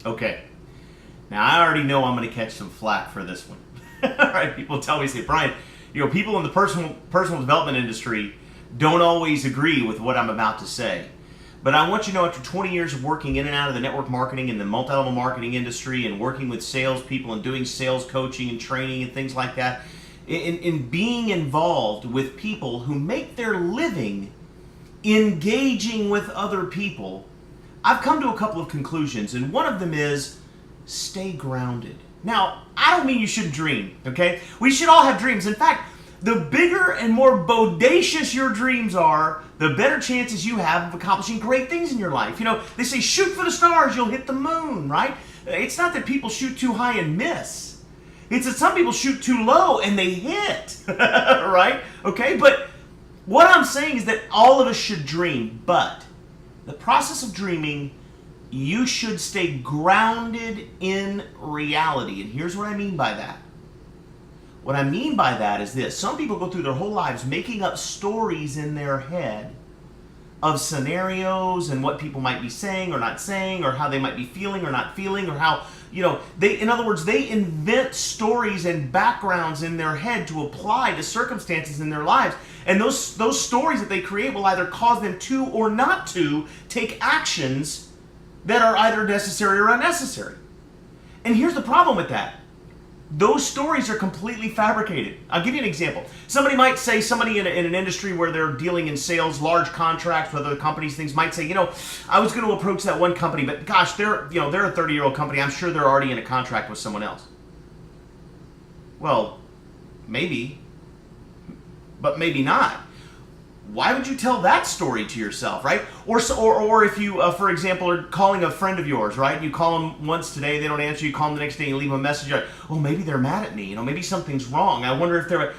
Okay. Now, I already know I'm going to catch some flack for this one. All right, people tell me, say, Brian, people in the personal development industry don't always agree with what I'm about to say. But I want you to know, after 20 years of working in and out of the network marketing and the multi-level marketing industry and working with salespeople and doing sales coaching and training and things like that, in being involved with people who make their living engaging with other people, I've come to a couple of conclusions, and one of them is stay grounded. Now, I don't mean you shouldn't dream, okay? We should all have dreams. In fact, the bigger and more bodacious your dreams are, the better chances you have of accomplishing great things in your life. They say shoot for the stars, you'll hit the moon, right? It's not that people shoot too high and miss. It's that some people shoot too low and they hit, right? Okay, but what I'm saying is that all of us should dream, but the process of dreaming, you should stay grounded in reality. And here's what I mean by that. What I mean by that is this. Some people go through their whole lives making up stories in their head of scenarios and what people might be saying or not saying, or how they might be feeling or not feeling, or how, in other words, they invent stories and backgrounds in their head to apply to circumstances in their lives. And those stories that they create will either cause them to or not to take actions that are either necessary or unnecessary. And here's the problem with that. Those stories are completely fabricated. I'll give you an example. Somebody might say, somebody in an industry where they're dealing in sales, large contracts with other companies, things might say, I was going to approach that one company, but gosh, they're a 30-year-old company. I'm sure they're already in a contract with someone else. Well, maybe, but maybe not. Why would you tell that story to yourself, right? Or if you, for example, are calling a friend of yours, right? You call them once today, they don't answer. You call them the next day, and you leave them a message. Like, oh, maybe they're mad at me. Maybe something's wrong. I wonder if they're,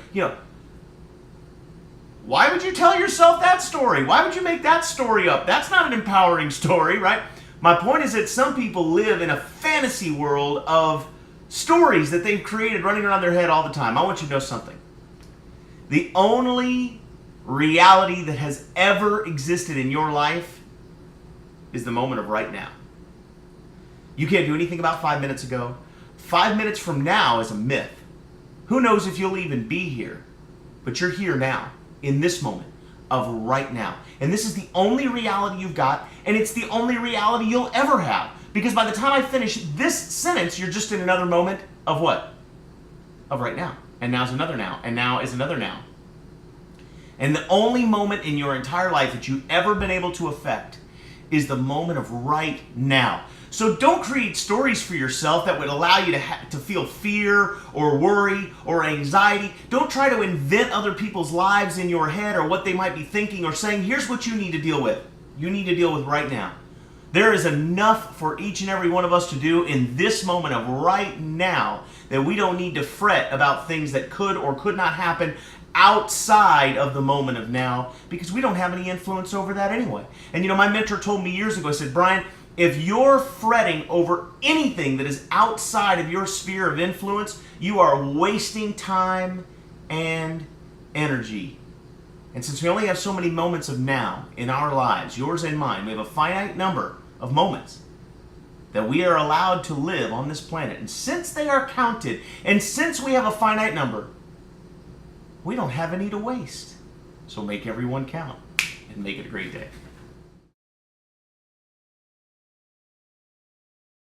Why would you tell yourself that story? Why would you make that story up? That's not an empowering story, right? My point is that some people live in a fantasy world of stories that they've created running around their head all the time. I want you to know something. The only reality that has ever existed in your life is the moment of right now. You can't do anything about 5 minutes ago. 5 minutes from now is a myth. Who knows if you'll even be here? But you're here now, in this moment of right now. And this is the only reality you've got, and it's the only reality you'll ever have. Because by the time I finish this sentence, you're just in another moment of what? Of right now. And now's another now. And now is another now. And the only moment in your entire life that you've ever been able to affect is the moment of right now. So don't create stories for yourself that would allow you to feel fear or worry or anxiety. Don't try to invent other people's lives in your head or what they might be thinking or saying. Here's what you need to deal with. You need to deal with right now. There is enough for each and every one of us to do in this moment of right now that we don't need to fret about things that could or could not happen outside of the moment of now, because we don't have any influence over that anyway. And my mentor told me years ago, he said, Brian, if you're fretting over anything that is outside of your sphere of influence, you are wasting time and energy. And since we only have so many moments of now in our lives, yours and mine, we have a finite number of moments that we are allowed to live on this planet. And since they are counted, and since we have a finite number, we don't have any to waste. So make everyone count and make it a great day.